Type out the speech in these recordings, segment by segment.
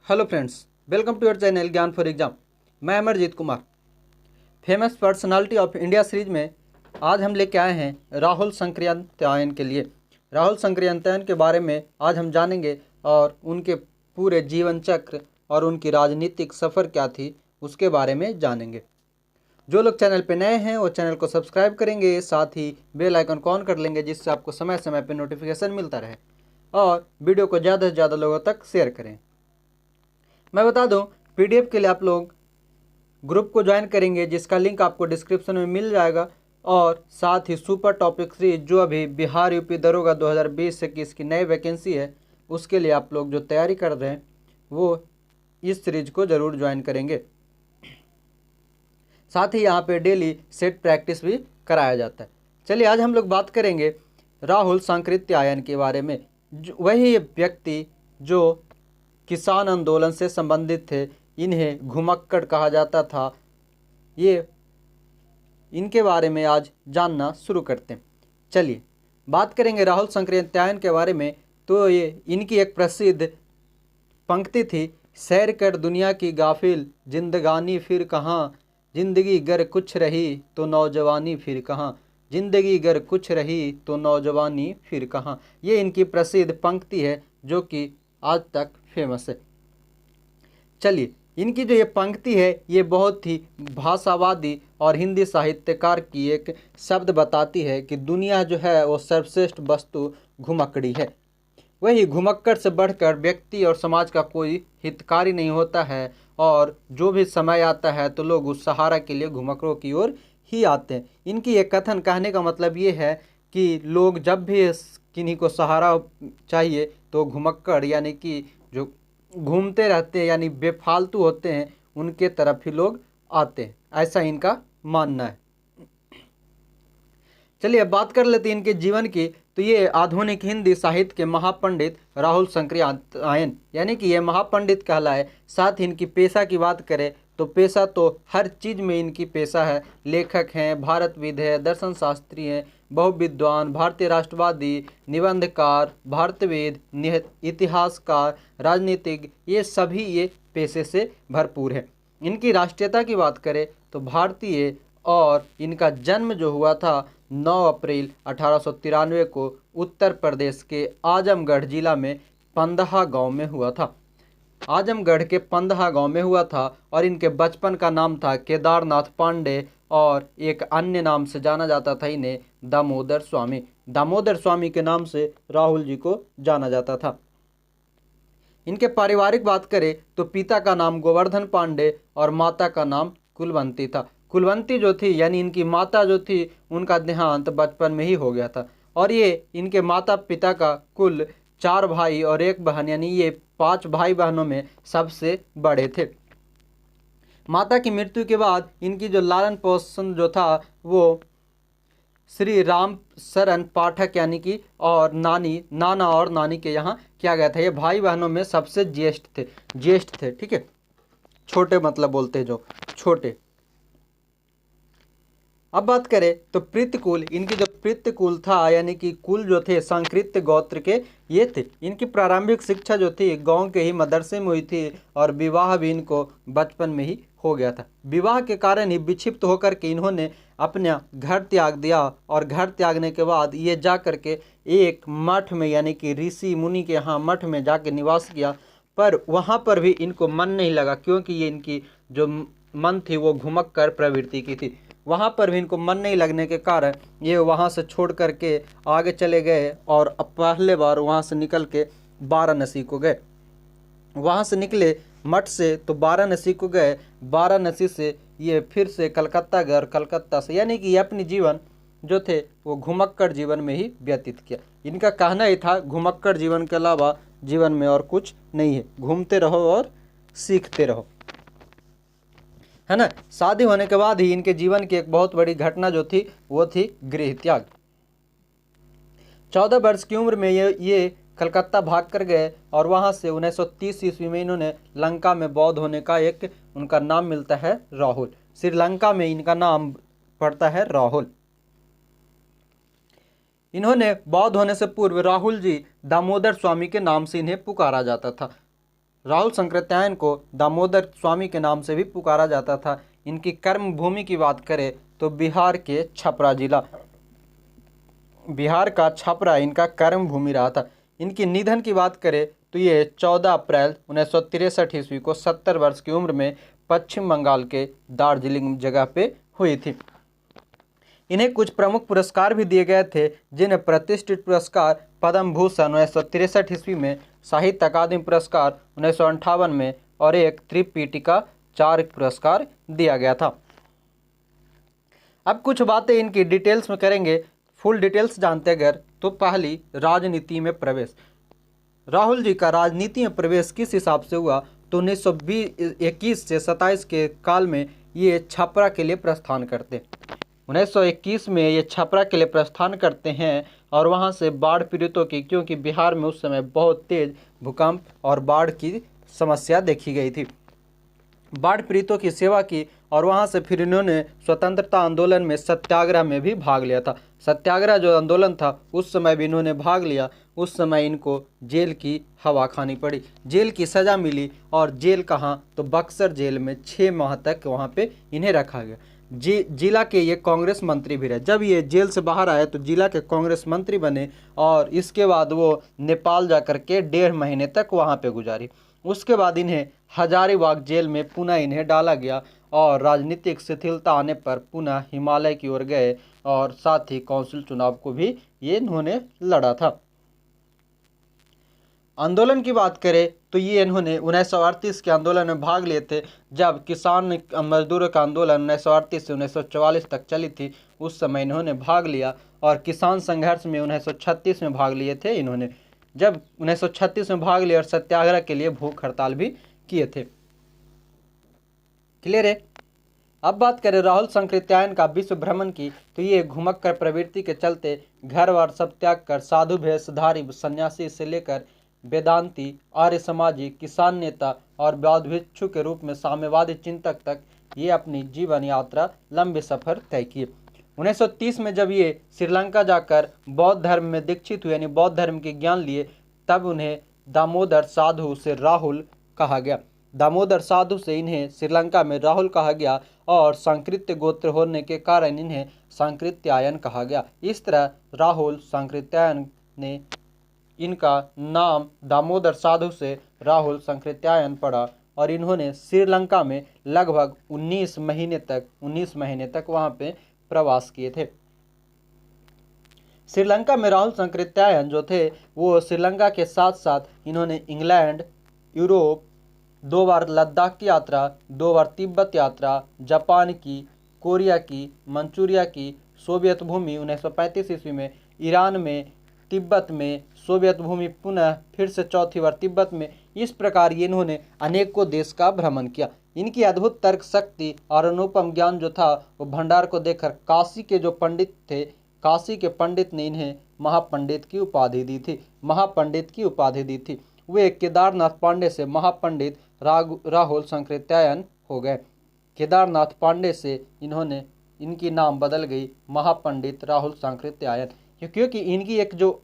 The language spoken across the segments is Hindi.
Hello friends, welcome to your channel Gyan for exam. मैं Amarjeet Kumar. Famous personality of India series में आज हम लेके आए हैं राहुल संकृत्यायन के लिए। राहुल संकृत्यायन के बारे में आज हम जानेंगे और उनके पूरे जीवन चक्र और उनकी राजनीतिक सफ़र क्या थी उसके बारे में जानेंगे। जो लोग चैनल पे नए हैं वो चैनल को सब्सक्राइब करेंगे, साथ ही बेल आइकन को ऑन कर लेंगे जिससे आपको समय समय पर नोटिफिकेशन मिलता रहे, और वीडियो को ज़्यादा से ज़्यादा लोगों तक शेयर करें। मैं बता दूं, पीडीएफ के लिए आप लोग ग्रुप को ज्वाइन करेंगे जिसका लिंक आपको डिस्क्रिप्शन में मिल जाएगा, और साथ ही सुपर टॉपिक सीरीज जो अभी बिहार यूपी दरोगा 2020-21 की नई वैकेंसी है उसके लिए आप लोग जो तैयारी कर रहे हैं वो इस सीरीज को ज़रूर ज्वाइन करेंगे। साथ ही यहाँ पे डेली सेट प्रैक्टिस भी कराया जाता है। चलिए आज हम लोग बात करेंगे राहुल संकृत्यायन के बारे में। वही व्यक्ति जो किसान आंदोलन से संबंधित थे, इन्हें घुमक्कड़ कहा जाता था। ये इनके बारे में आज जानना शुरू करते हैं। चलिए बात करेंगे राहुल संकृत्यायन के बारे में। तो ये इनकी एक प्रसिद्ध पंक्ति थी, सैर कर दुनिया की गाफिल जिंदगानी फिर कहाँ, जिंदगी गर कुछ रही तो नौजवानी फिर कहाँ, जिंदगी गर कुछ रही तो नौजवानी फिर कहाँ। ये इनकी प्रसिद्ध पंक्ति है जो कि आज तक फेमस है। चलिए इनकी जो ये पंक्ति है ये बहुत ही भाषावादी और हिंदी साहित्यकार की एक शब्द बताती है कि दुनिया जो है वो सर्वश्रेष्ठ वस्तु घुमक्कड़ी है। वही घुमक्कड़ से बढ़कर व्यक्ति और समाज का कोई हितकारी नहीं होता है, और जो भी समय आता है तो लोग उस सहारा के लिए घुमक्कड़ों की ओर ही आते हैं। इनकी ये कथन कहने का मतलब ये है कि लोग जब भी किन्हीं को सहारा चाहिए तो घुमक्कड़ यानी कि जो घूमते रहते हैं यानी बेफालतू होते हैं उनके तरफ ही लोग आते हैं, ऐसा इनका मानना है। चलिए अब बात कर लेते हैं इनके जीवन की। तो ये आधुनिक हिंदी साहित्य के महापंडित राहुल संकृत्यायन यानी कि ये महापंडित कहलाए। साथ ही इनकी पेशा की बात करें तो पेशा तो हर चीज़ में इनकी पेशा है। लेखक हैं, भारतविद है, दर्शन शास्त्री हैं, बहुविद्वान, भारतीय राष्ट्रवादी, निबंधकार, भारतविद, इतिहासकार, राजनीतिज्ञ, ये सभी ये पेशे से भरपूर है। इनकी राष्ट्रीयता की बात करें तो भारतीय, और इनका जन्म जो हुआ था 9 अप्रैल 1893 को उत्तर प्रदेश के आजमगढ़ जिला में पंदहा गांव में हुआ था। आजमगढ़ के पंदहा गांव में हुआ था, और इनके बचपन का नाम था केदारनाथ पांडे, और एक अन्य नाम से जाना जाता था इन्हें दामोदर स्वामी। दामोदर स्वामी के नाम से राहुल जी को जाना जाता था। इनके पारिवारिक बात करें तो पिता का नाम गोवर्धन पांडे और माता का नाम कुलवंती था। कुलवंती जो थी यानी इनकी माता जो थी उनका देहांत बचपन में ही हो गया था, और ये इनके माता पिता का कुल 4 भाई और 1 बहन यानी ये 5 भाई बहनों में सबसे बड़े थे। माता की मृत्यु के बाद इनकी जो लालन पोषण जो था वो श्री राम शरण पाठक यानी कि और नाना और नानी के यहाँ किया गया था। ये भाई बहनों में सबसे ज्येष्ठ थे। ठीक है, छोटे मतलब बोलते हैं जो छोटे। अब बात करें तो प्रीतकुल, इनकी जो प्रीतकुल था यानी कि कुल जो थे संकृत्य गोत्र के ये थे। इनकी प्रारंभिक शिक्षा जो थी गांव के ही मदरसे में हुई थी, और विवाह भी इनको बचपन में ही हो गया था। विवाह के कारण ही विक्षिप्त होकर के इन्होंने अपना घर त्याग दिया, और घर त्यागने के बाद ये जा कर के एक मठ में यानी कि ऋषि मुनि के यहाँ मठ में जाके निवास किया, पर वहाँ पर भी इनको मन नहीं लगा क्योंकि ये इनकी जो मन थी वो घुमक्कड़ प्रवृत्ति की थी। वहाँ पर भी इनको मन नहीं लगने के कारण ये वहाँ से छोड़ करके आगे चले गए, और पहले बार वहाँ से निकल के वाराणसी को गए। वहाँ से निकले मठ से तो वाराणसी को गए, वाराणसी से ये फिर से कलकत्ता गए, और कलकत्ता से यानी कि ये अपनी जीवन जो थे वो घुमक्कड़ जीवन में ही व्यतीत किया। इनका कहना ही था घुमक्कड़ जीवन के अलावा जीवन में और कुछ नहीं है, घूमते रहो और सीखते रहो, है ना। शादी होने के बाद ही इनके जीवन की एक बहुत बड़ी घटना जो थी वो थी गृह त्याग। 14 वर्ष की उम्र में ये कलकत्ता भाग कर गए, और वहाँ से 1930 ईस्वी में इन्होंने लंका में बौद्ध होने का एक उनका नाम मिलता है राहुल। श्रीलंका में इनका नाम पड़ता है राहुल। इन्होंने बौद्ध होने से पूर्व राहुल जी दामोदर स्वामी के नाम से इन्हें पुकारा जाता था। राहुल संकृत्यायन को दामोदर स्वामी के नाम से भी पुकारा जाता था। इनकी कर्म भूमि की बात करें तो बिहार के छपरा जिला, बिहार का छपरा इनका कर्म भूमि रहा था। इनकी निधन की बात करें तो ये 14 अप्रैल 1963 ईस्वी को 70 वर्ष की उम्र में पश्चिम बंगाल के दार्जिलिंग जगह पे हुई थी। इन्हें कुछ प्रमुख पुरस्कार भी दिए गए थे, जिन्हें प्रतिष्ठित पुरस्कार पद्म भूषण 1963 ईस्वी में, साहित्य अकादमी पुरस्कार 1958 में और एक त्रिपिटिका चार पुरस्कार दिया गया था। अब कुछ बातें इनकी डिटेल्स में करेंगे। फुल डिटेल्स जानते अगर तो पहली, राजनीति में प्रवेश। राहुल जी का राजनीति में प्रवेश किस हिसाब से हुआ तो 1921 से 27 के काल में ये छपरा के लिए प्रस्थान करते। 1921 में ये छपरा के लिए प्रस्थान करते हैं और वहाँ से बाढ़ पीड़ितों की, क्योंकि बिहार में उस समय बहुत तेज भूकंप और बाढ़ की समस्या देखी गई थी, बाढ़ पीड़ितों की सेवा की और वहाँ से फिर इन्होंने स्वतंत्रता आंदोलन में सत्याग्रह में भी भाग लिया था। सत्याग्रह जो आंदोलन था उस समय भी इन्होंने भाग लिया। उस समय इनको जेल की हवा खानी पड़ी, जेल की सज़ा मिली और जेल कहाँ तो बक्सर जेल में 6 माह तक वहाँ पे इन्हें रखा गया। जिला के ये कांग्रेस मंत्री भी रहे। जब ये जेल से बाहर आए तो जिला के कांग्रेस मंत्री बने और इसके बाद वो नेपाल जा कर के 1.5 महीने तक वहाँ पे गुजारी। उसके बाद इन्हें हजारीबाग जेल में पुनः इन्हें डाला गया और राजनीतिक शिथिलता आने पर पुनः हिमालय की ओर गए और साथ ही काउंसिल चुनाव को भी ये इन्होंने लड़ा था। आंदोलन की बात करें तो ये इन्होंने 1938 के आंदोलन में भाग लिए थे, जब किसान मजदूरों का आंदोलन 1938 से 1944 तक चली थी। उस समय इन्होंने भाग लिया और किसान संघर्ष में 1936 में भाग लिए थे इन्होंने, जब 1936 में भाग लिया और सत्याग्रह के लिए भूख हड़ताल भी किए थे। क्लियर है। अब बात करें राहुल संकृत्यायन का विश्व भ्रमण की तो ये घुमक्कर प्रवृत्ति के चलते घर बार सब त्याग कर साधु भेषधारी सन्यासी से लेकर वेदांती, आर्य समाजी, किसान नेता और बौद्ध भिक्षु के रूप में साम्यवादी चिंतक तक ये अपनी जीवन यात्रा लंबे सफर तय किए। 1930 में जब ये श्रीलंका जाकर बौद्ध धर्म में दीक्षित हुए, यानी बौद्ध धर्म के ज्ञान लिए, तब उन्हें दामोदर साधु से राहुल कहा गया। दामोदर साधु से इन्हें श्रीलंका में राहुल कहा गया और संकृत्य गोत्र होने के कारण इन्हें संकृत्यायन कहा गया। इस तरह राहुल संकृत्यायन ने इनका नाम दामोदर साधु से राहुल संकृत्यायन पड़ा और इन्होंने श्रीलंका में लगभग 19 महीने तक वहाँ पे प्रवास किए थे। श्रीलंका में राहुल संकृत्यायन जो थे वो श्रीलंका के साथ साथ इन्होंने इंग्लैंड, यूरोप, 2 बार लद्दाख की यात्रा, 2 बार तिब्बत यात्रा, जापान की, कोरिया की, मंचूरिया की, सोवियत भूमि 1935 ईस्वी में, ईरान में, तिब्बत में, सोवियत भूमि पुनः फिर से चौथी बार तिब्बत में। इस प्रकार ये इन्होंने अनेकों देश का भ्रमण किया। इनकी अद्भुत तर्क शक्ति और अनुपम ज्ञान जो था वो भंडार को देखकर काशी के जो पंडित थे, काशी के पंडित ने इन्हें महापंडित की उपाधि दी थी। वे केदारनाथ पांडे से महापंडित राहुल संकृत्यायन हो गए। केदारनाथ पांडे से इनकी नाम बदल गई महापंडित राहुल संकृत्यायन, क्योंकि इनकी एक जो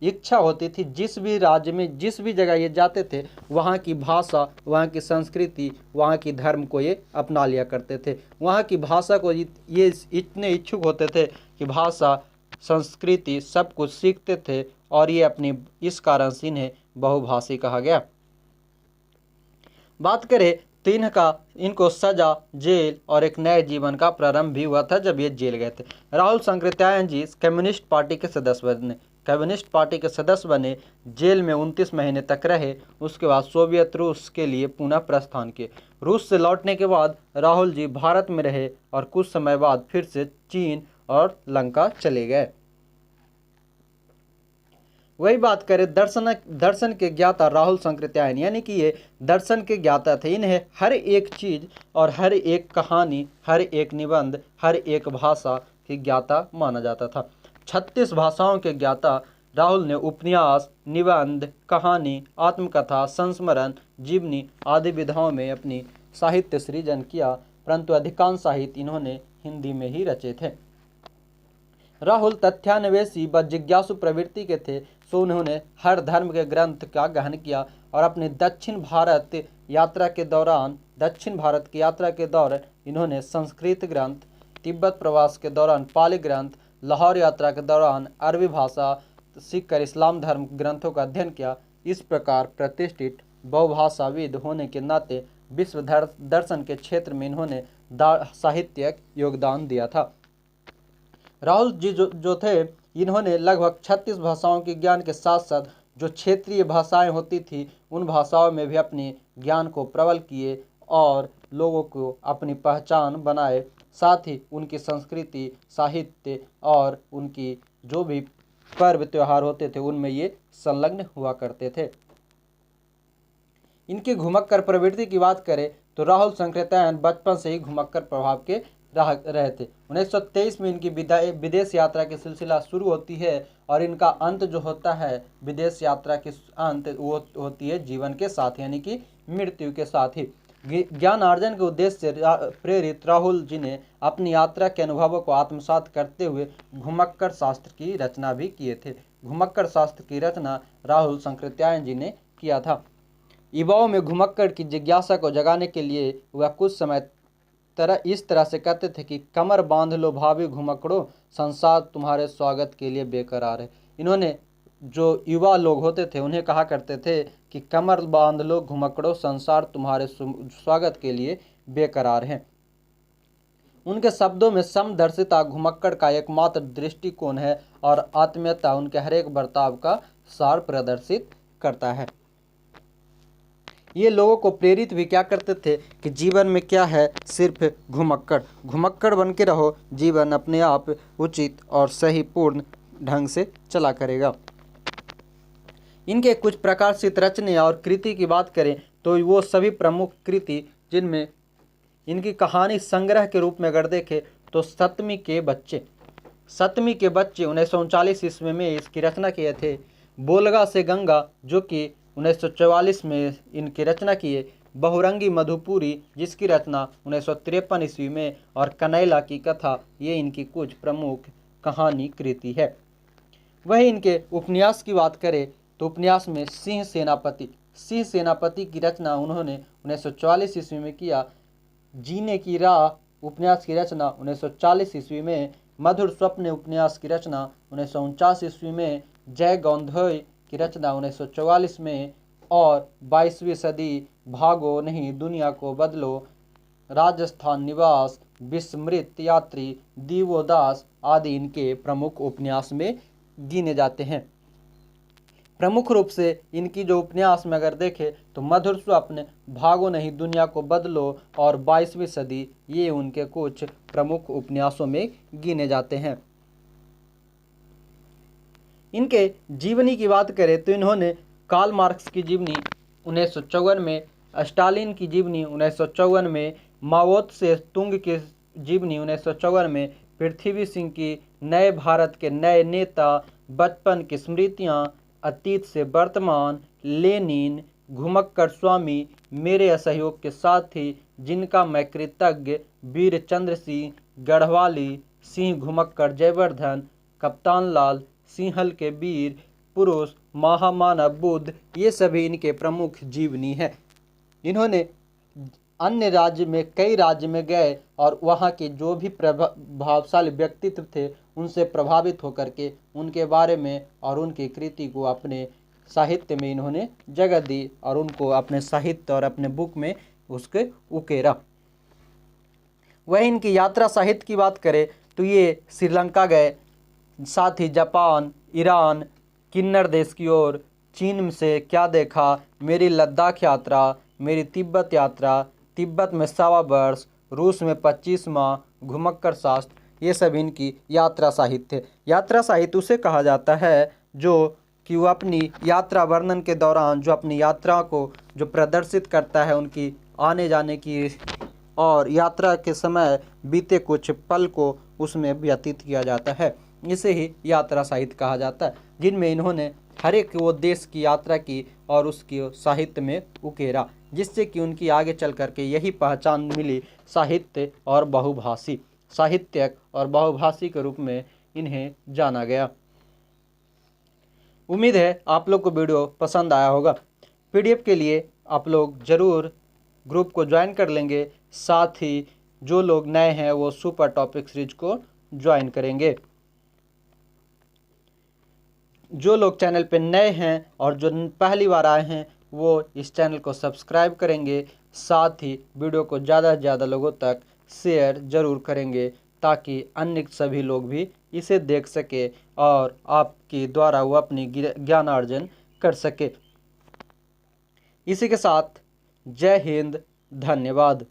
इच्छा होती थी, जिस भी राज्य में जिस भी जगह ये जाते थे वहाँ की भाषा, वहाँ की संस्कृति, वहाँ की धर्म को ये अपना लिया करते थे। वहाँ की भाषा को ये इतने इच्छुक होते थे कि भाषा, संस्कृति सब कुछ सीखते थे और ये अपनी इस कारण से इन्हें बहुभाषी कहा गया। बात करें तो इनको सजा, जेल और एक नए जीवन का प्रारंभ भी हुआ था जब ये जेल गए थे। राहुल संकृत्यायन जी कम्युनिस्ट पार्टी के सदस्य बने, जेल में 29 महीने तक रहे। उसके बाद सोवियत रूस के लिए पुनः प्रस्थान किए। रूस से लौटने के बाद राहुल जी भारत में रहे और कुछ समय बाद फिर से चीन और लंका चले गए। वही बात करें दर्शन के ज्ञाता राहुल संकृत्यायन, यानी कि ये दर्शन के ज्ञाता थे। इन्हें हर एक चीज़ और हर एक कहानी, हर एक निबंध, हर एक भाषा के ज्ञाता माना जाता था। 36 भाषाओं के ज्ञाता राहुल ने उपन्यास, निबंध, कहानी, आत्मकथा, संस्मरण, जीवनी आदि विधाओं में अपनी साहित्य सृजन किया, परंतु अधिकांश साहित्य इन्होंने हिंदी में ही रचे थे। राहुल तथ्यान्वेषी व जिज्ञासु प्रवृत्ति के थे, सो उन्होंने हर धर्म के ग्रंथ का गहन किया और अपनी दक्षिण भारत की यात्रा के दौरान इन्होंने संस्कृत ग्रंथ, तिब्बत प्रवास के दौरान पाली ग्रंथ, लाहौर यात्रा के दौरान अरबी भाषा सीखकर इस्लाम धर्म ग्रंथों का अध्ययन किया। इस प्रकार प्रतिष्ठित बहुभाषाविद होने के नाते विश्व दर्शन के क्षेत्र में इन्होंने साहित्यिक योगदान दिया था। राहुल जी जो थे, इन्होंने लगभग 36 भाषाओं के ज्ञान के साथ साथ जो क्षेत्रीय भाषाएं होती थी उन भाषाओं में भी अपने ज्ञान को प्रबल किए और लोगों को अपनी पहचान बनाए। साथ ही उनकी संस्कृति, साहित्य और उनकी जो भी पर्व त्योहार होते थे उनमें ये संलग्न हुआ करते थे। इनकी घुमक्कर प्रवृत्ति की बात करें तो राहुल संकृत्यायन बचपन से ही घुमक्कर प्रभाव के रहे थे। 1923 में इनकी विदेश यात्रा की सिलसिला शुरू होती है और इनका अंत जो होता है विदेश यात्रा के अंत वो होती है जीवन के साथ, यानी कि मृत्यु के साथ ही। ज्ञान अर्जन के उद्देश्य से प्रेरित राहुल जी ने अपनी यात्रा के अनुभवों को आत्मसात करते हुए घुमक्कर शास्त्र की रचना भी किए थे। घुमक्कर शास्त्र की रचना राहुल संकृत्यायन जी ने किया था। युवाओं में घुमक्कर की जिज्ञासा को जगाने के लिए वह कुछ समय इस तरह से कहते थे कि कमर बांध लो भावी घुमक्कड़ो, संसार तुम्हारे स्वागत के लिए बेकरार है। इन्होंने जो युवा लोग होते थे उन्हें कहा करते थे कि कमर बांध लो घुमक्कड़ो, संसार तुम्हारे स्वागत के लिए बेकरार है। उनके शब्दों में समदर्शिता घुमक्कड़ का एकमात्र दृष्टिकोण है और आत्मीयता उनके हरेक बर्ताव का सार प्रदर्शित करता है। ये लोगों को प्रेरित भी क्या करते थे कि जीवन में क्या है, सिर्फ घुमक्कड़ बन के रहो, जीवन अपने आप उचित और सही पूर्ण ढंग से चला करेगा। इनके कुछ प्रकाशित रचने और कृति की बात करें तो वो सभी प्रमुख कृति जिनमें इनकी कहानी संग्रह के रूप में अगर देखें तो सतमी के बच्चे 1939 ईस्वी में इसकी रचना किए थे। बोलगा से गंगा जो कि 1944 में इनकी रचना किए। बहुरंगी मधुपुरी जिसकी रचना 1953 ईस्वी में और कनैला की कथा, ये इनकी कुछ प्रमुख कहानी कृति है। वही इनके उपन्यास की बात करें तो उपन्यास में सिंह सेनापति की रचना उन्होंने 1944 ईस्वी में किया। जीने की राह उपन्यास की रचना 1940 ईस्वी में। मधुर स्वप्न उपन्यास की रचना 1949 ईस्वी में। जय गौंधोई की रचना 1944 में और 22वीं सदी भागो नहीं दुनिया को बदलो, राजस्थान निवास, विस्मृत यात्री, दीवोदास आदि इनके प्रमुख उपन्यास में गिने जाते हैं। प्रमुख रूप से इनकी जो उपन्यास में अगर देखें तो मधुर स्वप्न, भागो नहीं दुनिया को बदलो और 22वीं सदी, ये उनके कुछ प्रमुख उपन्यासों में गिने जाते हैं। इनके जीवनी की बात करें तो इन्होंने कार्ल मार्क्स की जीवनी 1954 में, स्टालिन की जीवनी 1954 में, माओ त्से तुंग की जीवनी 1954 में, पृथ्वी सिंह की नए भारत के नए नेता, बचपन की स्मृतियाँ, अतीत से वर्तमान, लेनिन, घुमक्कर स्वामी, मेरे असहयोग के साथी, जिनका मैं कृतज्ञ, वीर चंद्र सिंह, गढ़वाली, सिंह घुमक्कर जयवर्धन, कप्तान लाल, सिंहल के वीर पुरुष, महामानव बुद्ध, ये सभी इनके प्रमुख जीवनी है। इन्होंने अन्य कई राज्य में गए और वहाँ के जो भी प्रभावशाली व्यक्तित्व थे उनसे प्रभावित होकर के उनके बारे में और उनकी कृति को अपने साहित्य में इन्होंने जगह दी और उनको अपने साहित्य और अपने बुक में उसके उकेरा। वही इनकी यात्रा साहित्य की बात करें तो ये श्रीलंका गए, साथ ही जापान, ईरान, किन्नर देश की ओर, चीन से क्या देखा, मेरी लद्दाख यात्रा, मेरी तिब्बत यात्रा, तिब्बत में 1.25 वर्ष, रूस में 25 माह, घुमक्कर शास्त्र, ये सब इनकी यात्रा साहित्य। यात्रा साहित्य उसे कहा जाता है जो कि वो अपनी यात्रा वर्णन के दौरान जो अपनी यात्रा को जो प्रदर्शित करता है, उनकी आने जाने की और यात्रा के समय बीते कुछ पल को उसमें व्यतीत किया जाता है, इसे ही यात्रा साहित्य कहा जाता है। जिनमें इन्होंने हर एक वो देश की यात्रा की और उसकी साहित्य में उकेरा, जिससे कि उनकी आगे चल करके यही पहचान मिली साहित्यिक और बहुभाषी के रूप में इन्हें जाना गया। उम्मीद है आप लोग को वीडियो पसंद आया होगा। पीडीएफ के लिए आप लोग ज़रूर ग्रुप को ज्वाइन कर लेंगे, साथ ही जो लोग नए हैं वो सुपर टॉपिक सीरीज को ज्वाइन करेंगे। जो लोग चैनल पे नए हैं और जो पहली बार आए हैं वो इस चैनल को सब्सक्राइब करेंगे, साथ ही वीडियो को ज़्यादा से ज़्यादा लोगों तक शेयर ज़रूर करेंगे ताकि अन्य सभी लोग भी इसे देख सके और आपके द्वारा वो अपनी ज्ञानार्जन कर सके। इसी के साथ जय हिंद, धन्यवाद।